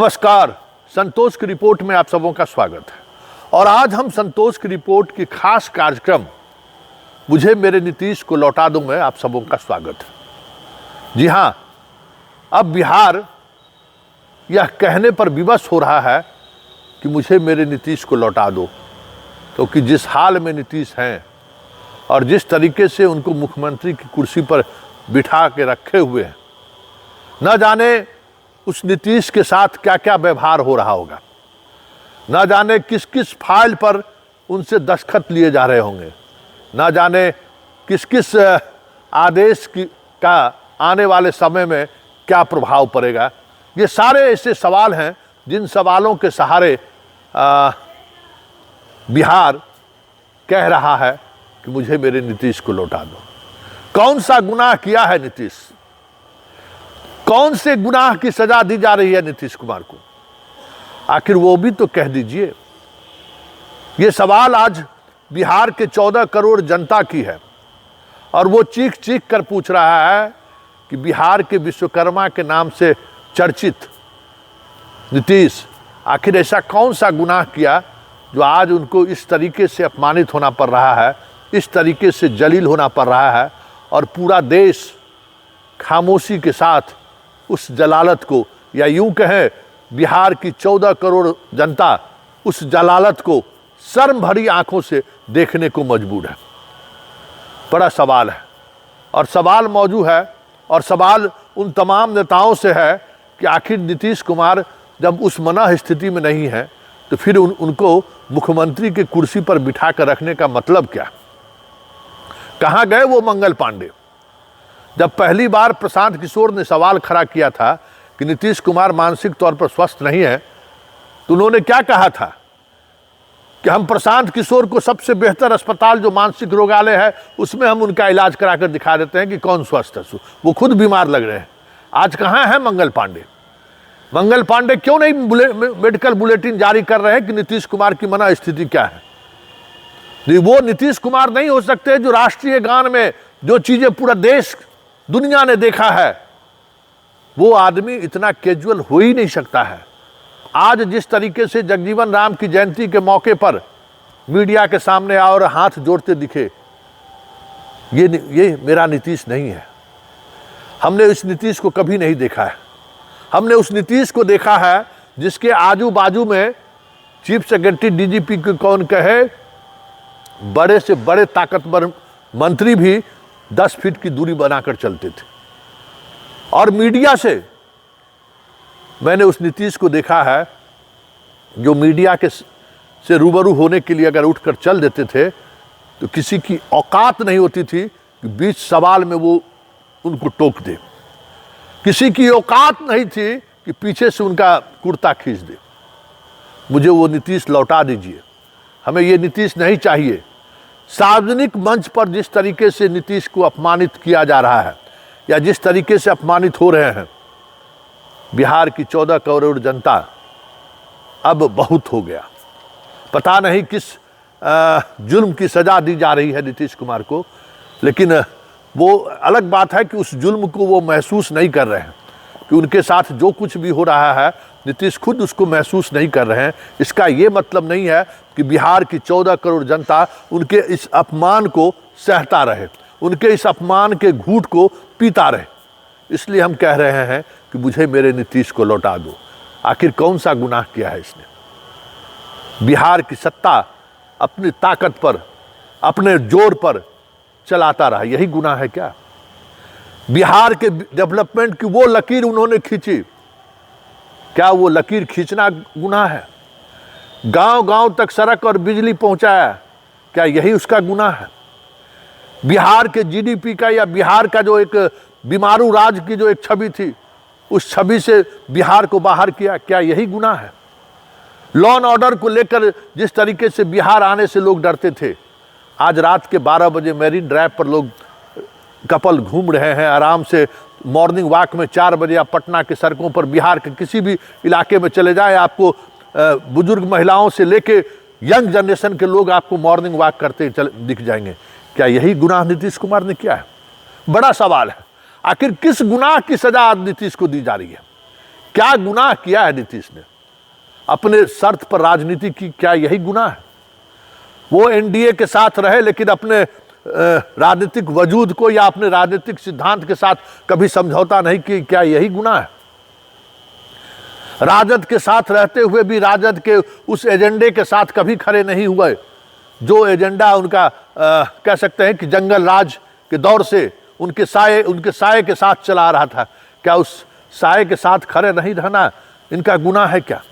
नमस्कार, संतोष की रिपोर्ट में आप सबों का स्वागत है। और आज हम संतोष की रिपोर्ट की खास कार्यक्रम मुझे मेरे नीतीश को लौटा दूं मैं आप सबों का स्वागत है। जी हाँ, अब बिहार यह कहने पर विवश हो रहा है कि मुझे मेरे नीतीश को लौटा दो, क्योंकि जिस हाल में नीतीश हैं और जिस तरीके से उनको मुख्यमंत्री की कुर्सी पर बिठा के रखे हुए हैं, न जाने उस नीतीश के साथ क्या क्या व्यवहार हो रहा होगा, न जाने किस किस फाइल पर उनसे दस्तखत लिए जा रहे होंगे, न जाने किस किस आदेश का आने वाले समय में क्या प्रभाव पड़ेगा। ये सारे ऐसे सवाल हैं जिन सवालों के सहारे बिहार कह रहा है कि मुझे मेरे नीतीश को लौटा दो। कौन सा गुनाह किया है नीतीश? कौन से गुनाह की सजा दी जा रही है नीतीश कुमार को? आखिर वो भी तो कह दीजिए। ये सवाल आज बिहार के 14 करोड़ जनता की है और वो चीख चीख कर पूछ रहा है कि बिहार के विश्वकर्मा के नाम से चर्चित नीतीश आखिर ऐसा कौन सा गुनाह किया जो आज उनको इस तरीके से अपमानित होना पड़ रहा है, इस तरीके से जलील होना पड़ रहा है और पूरा देश खामोशी के साथ उस जलालत को, या यूं कहें बिहार की 14 करोड़ जनता उस जलालत को शर्म भरी आंखों से देखने को मजबूर है। बड़ा सवाल है और सवाल मौजूद है और सवाल उन तमाम नेताओं से है कि आखिर नीतीश कुमार जब उस मना स्थिति में नहीं है तो फिर उनको मुख्यमंत्री की कुर्सी पर बिठा कर रखने का मतलब क्या? कहाँ गए वो मंगल पांडे? जब पहली बार प्रशांत किशोर ने सवाल खड़ा किया था कि नीतीश कुमार मानसिक तौर पर स्वस्थ नहीं है, तो उन्होंने क्या कहा था कि हम प्रशांत किशोर को सबसे बेहतर अस्पताल जो मानसिक रोगालय है उसमें हम उनका इलाज कराकर दिखा देते हैं कि कौन स्वस्थ है। वो खुद बीमार लग रहे हैं। आज कहाँ है मंगल पांडे? मंगल पांडे क्यों नहीं मेडिकल बुलेटिन जारी कर रहे हैं कि नीतीश कुमार की मना स्थिति क्या है? वो नीतीश कुमार नहीं हो सकते जो राष्ट्रीय गान में जो चीजें पूरा देश दुनिया ने देखा है, वो आदमी इतना कैजुअल हो ही नहीं सकता है। आज जिस तरीके से जगजीवन राम की जयंती के मौके पर मीडिया के सामने आओ और हाथ जोड़ते दिखे, ये मेरा नीतीश नहीं है। हमने इस नीतीश को कभी नहीं देखा है। हमने उस नीतीश को देखा है जिसके आजू बाजू में चीफ सेक्रेटरी डीजीपी को कौन कहे, बड़े से बड़े ताकतवर मंत्री भी 10 फीट की दूरी बनाकर चलते थे। और मीडिया से मैंने उस नीतीश को देखा है जो मीडिया के से रूबरू होने के लिए अगर उठकर चल देते थे तो किसी की औकात नहीं होती थी कि बीच सवाल में वो उनको टोक दे। किसी की औकात नहीं थी कि पीछे से उनका कुर्ता खींच दे। मुझे वो नीतीश लौटा दीजिए। हमें ये नीतीश नहीं चाहिए। सार्वजनिक मंच पर जिस तरीके से नीतीश को अपमानित किया जा रहा है या जिस तरीके से अपमानित हो रहे हैं बिहार की 14 करोड़ जनता, अब बहुत हो गया। पता नहीं किस जुल्म की सजा दी जा रही है नीतीश कुमार को, लेकिन वो अलग बात है कि उस जुल्म को वो महसूस नहीं कर रहे हैं कि उनके साथ जो कुछ भी हो रहा है नीतीश खुद उसको महसूस नहीं कर रहे हैं। इसका ये मतलब नहीं है कि बिहार की 14 करोड़ जनता उनके इस अपमान को सहता रहे, उनके इस अपमान के घूंट को पीता रहे। इसलिए हम कह रहे हैं कि मुझे मेरे नीतीश को लौटा दो। आखिर कौन सा गुनाह किया है इसने? बिहार की सत्ता अपनी ताकत पर, अपने जोर पर चलाता रहा, यही गुनाह है क्या? बिहार के डेवलपमेंट की वो लकीर उन्होंने खींची, क्या वो लकीर खींचना गुनाह है? गांव गांव तक सड़क और बिजली पहुंचाया, क्या यही उसका गुनाह है? बिहार के जीडीपी का या बिहार का जो एक बीमारू राज्य की जो एक छवि थी, उस छवि से बिहार को बाहर किया, क्या यही गुनाह है? लॉ एंड ऑर्डर को लेकर जिस तरीके से बिहार आने से लोग डरते थे, आज रात के 12 बजे मैरीन ड्राइव पर लोग कपल घूम रहे हैं आराम से। मॉर्निंग वॉक में 4 बजे आप पटना के सड़कों पर बिहार के किसी भी इलाके में चले जाएं, आपको बुजुर्ग महिलाओं से लेके यंग जनरेशन के लोग आपको मॉर्निंग वॉक करते दिख जाएंगे। क्या यही गुनाह नीतीश कुमार ने किया है? बड़ा सवाल है। आखिर किस गुनाह की सजा आज नीतीश को दी जा रही है? क्या गुनाह किया है नीतीश ने? अपने शर्त पर राजनीति की, क्या यही गुनाह है? वो एनडीए के साथ रहे लेकिन अपने राजनीतिक वजूद को या अपने राजनीतिक सिद्धांत के साथ कभी समझौता नहीं की, क्या यही गुनाह है? राजद के साथ रहते हुए भी राजद के उस एजेंडे के साथ कभी खड़े नहीं हुए जो एजेंडा उनका कह सकते हैं कि जंगल राज के दौर से उनके साये के साथ चला रहा था। क्या उस साये के साथ खड़े नहीं रहना इनका गुनाह है क्या?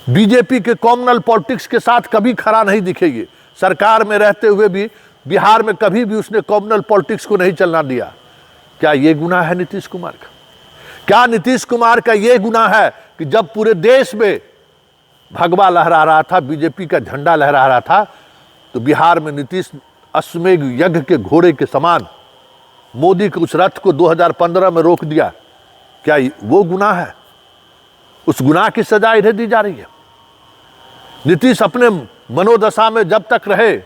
बीजेपी के कॉमनल पॉलिटिक्स के साथ कभी खड़ा नहीं दिखेगी। सरकार में रहते हुए भी बिहार में कभी भी उसने कॉमनल पॉलिटिक्स को नहीं चलना दिया। क्या ये गुनाह है नीतीश कुमार का? क्या नीतीश कुमार का ये गुनाह है कि जब पूरे देश में भगवा लहरा रहा था, बीजेपी का झंडा लहरा रहा था, तो बिहार में नीतीश अश्वमेध यज्ञ के घोड़े के समान मोदी के उस रथ को 2015 में रोक दिया? क्या वो गुनाह है? उस गुनाह की सजा इन्हें दी जा रही है। नीतीश अपने मनोदशा में जब तक रहे,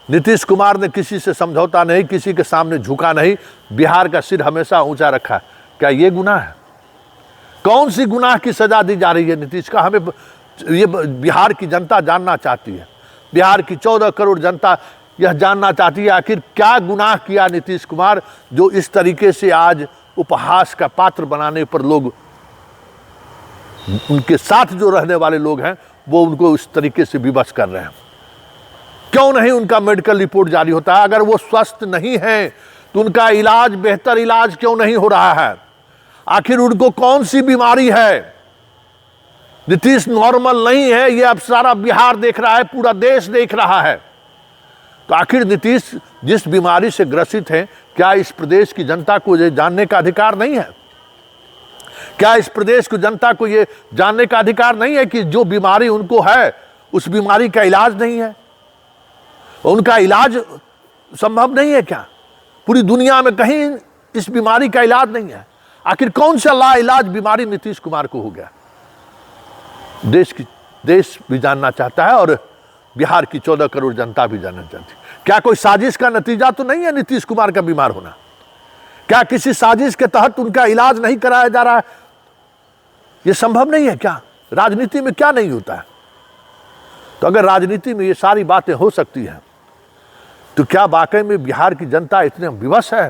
नीतीश कुमार ने किसी से समझौता नहीं, किसी के सामने झुका नहीं, बिहार का सिर हमेशा ऊंचा रखा। क्या ये गुनाह है? कौन सी गुनाह की सजा दी जा रही है नीतीश का? हमें ये बिहार की जनता जानना चाहती है। बिहार की 14 करोड़ जनता यह जानना चाहती है आखिर क्या गुनाह किया नीतीश कुमार जो इस तरीके से आज उपहास का पात्र बनाने पर लोग, उनके साथ जो रहने वाले लोग हैं वो उनको इस तरीके से विवश कर रहे हैं। क्यों नहीं उनका मेडिकल रिपोर्ट जारी होता है? अगर वो स्वस्थ नहीं है तो उनका इलाज, बेहतर इलाज क्यों नहीं हो रहा है? आखिर उनको कौन सी बीमारी है? नीतीश नॉर्मल नहीं है, ये अब सारा बिहार देख रहा है, पूरा देश देख रहा है। तो आखिर नीतीश जिस बीमारी से ग्रसित हैं, क्या इस प्रदेश की जनता को ये जानने का अधिकार नहीं है? क्या इस प्रदेश की जनता को ये जानने का अधिकार नहीं है कि जो बीमारी उनको है उस बीमारी का इलाज नहीं है? उनका इलाज संभव नहीं है क्या? पूरी दुनिया में कहीं इस बीमारी का इलाज नहीं है। आखिर कौन सा लाइलाज बीमारी नीतीश कुमार को हो गया? देश भी जानना चाहता है और बिहार की 14 करोड़ जनता भी जानना चाहती है। क्या कोई साजिश का नतीजा तो नहीं है नीतीश कुमार का बीमार होना? क्या किसी साजिश के तहत उनका इलाज नहीं कराया जा रहा है? यह संभव नहीं है क्या? राजनीति में क्या नहीं होता है? तो अगर राजनीति में ये सारी बातें हो सकती हैं तो क्या वाकई में बिहार की जनता इतने विवश है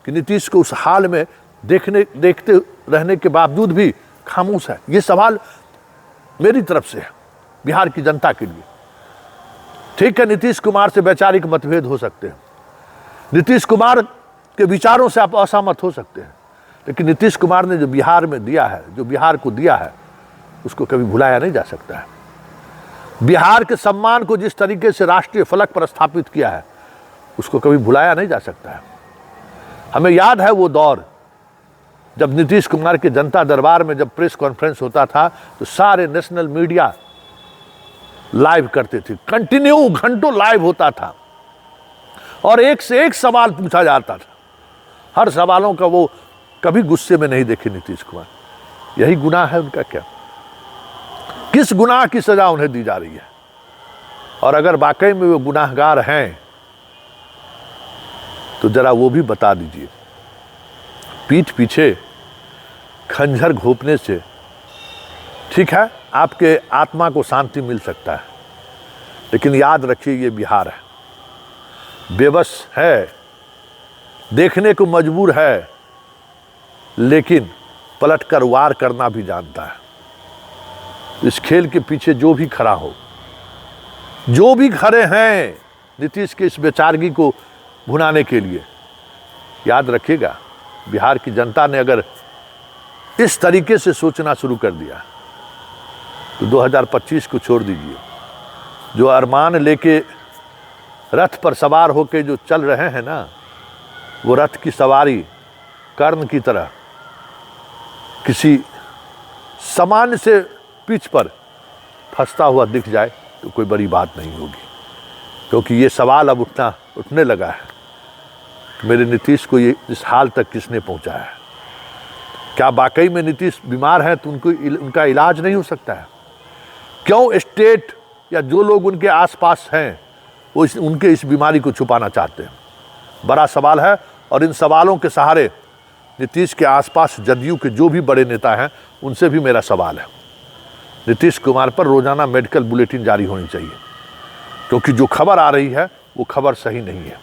कि नीतीश को उस हाल में देखते रहने के बावजूद भी खामोश है? ये सवाल मेरी तरफ से है बिहार की जनता के लिए। ठीक है, नीतीश कुमार से वैचारिक मतभेद हो सकते हैं, नीतीश कुमार के विचारों से आप असहमत हो सकते हैं, लेकिन नीतीश कुमार ने जो बिहार में दिया है, जो बिहार को दिया है, उसको कभी भुलाया नहीं जा सकता है। बिहार के सम्मान को जिस तरीके से राष्ट्रीय फलक पर स्थापित किया है, उसको कभी भुलाया नहीं जा सकता है। हमें याद है वो दौर जब नीतीश कुमार के जनता दरबार में जब प्रेस कॉन्फ्रेंस होता था तो सारे नेशनल मीडिया लाइव करते थे, कंटिन्यू घंटों लाइव होता था और एक से एक सवाल पूछा जाता था। हर सवालों का वो कभी गुस्से में नहीं देखे नीतीश कुमार। यही गुनाह है उनका क्या? किस गुनाह की सजा उन्हें दी जा रही है? और अगर वाकई में वो गुनाहगार हैं तो जरा वो भी बता दीजिए। पीठ पीछे खंजर घोंपने से ठीक है, आपके आत्मा को शांति मिल सकता है, लेकिन याद रखिए ये बिहार है, बेबस है, देखने को मजबूर है, लेकिन पलटकर वार करना भी जानता है। इस खेल के पीछे जो भी खड़ा हो, जो भी खड़े हैं नीतीश के इस बेचारगी को भुनाने के लिए, याद रखिएगा बिहार की जनता ने अगर इस तरीके से सोचना शुरू कर दिया तो 2025 को छोड़ दीजिए। जो अरमान लेके रथ पर सवार होके जो चल रहे हैं ना, वो रथ की सवारी कर्ण की तरह किसी सामान्य से पिच पर फंसता हुआ दिख जाए तो कोई बड़ी बात नहीं होगी, क्योंकि ये सवाल अब उठने लगा है कि मेरे नीतीश को ये इस हाल तक किसने पहुंचाया है? क्या वाकई में नीतीश बीमार है तो उनका इलाज नहीं हो सकता है? क्यों स्टेट या जो लोग उनके आसपास हैं वो उनके इस बीमारी को छुपाना चाहते हैं? बड़ा सवाल है और इन सवालों के सहारे नीतीश के आसपास जदयू के जो भी बड़े नेता हैं उनसे भी मेरा सवाल है, नीतीश कुमार पर रोजाना मेडिकल बुलेटिन जारी होनी चाहिए, क्योंकि जो खबर आ रही है वो खबर सही नहीं है।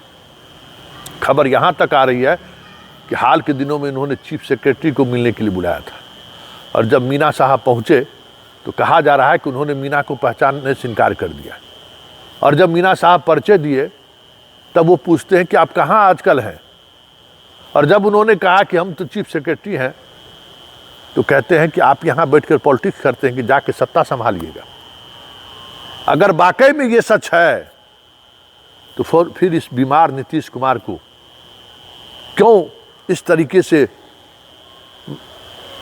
खबर यहाँ तक आ रही है कि हाल के दिनों में इन्होंने चीफ सेक्रेटरी को मिलने के लिए बुलाया था, और जब मीना साहब पहुँचे तो कहा जा रहा है कि उन्होंने मीना को पहचानने से इनकार कर दिया, और जब मीना साहब परिचय दिए तब वो पूछते हैं कि आप कहाँ आजकल हैं, और जब उन्होंने कहा कि हम तो चीफ सेक्रेटरी हैं तो कहते हैं कि आप यहाँ बैठकर पॉलिटिक्स करते हैं कि जाके सत्ता संभालिएगा। अगर वाकई में ये सच है तो फिर इस बीमार नीतीश कुमार को क्यों इस तरीके से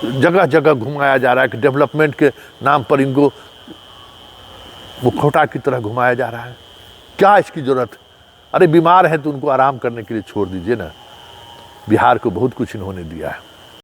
जगह जगह घुमाया जा रहा है कि डेवलपमेंट के नाम पर इनको मुखौटा की तरह घुमाया जा रहा है? क्या इसकी जरूरत? अरे बीमार है तो उनको आराम करने के लिए छोड़ दीजिए ना। बिहार को बहुत कुछ इन्होंने दिया है।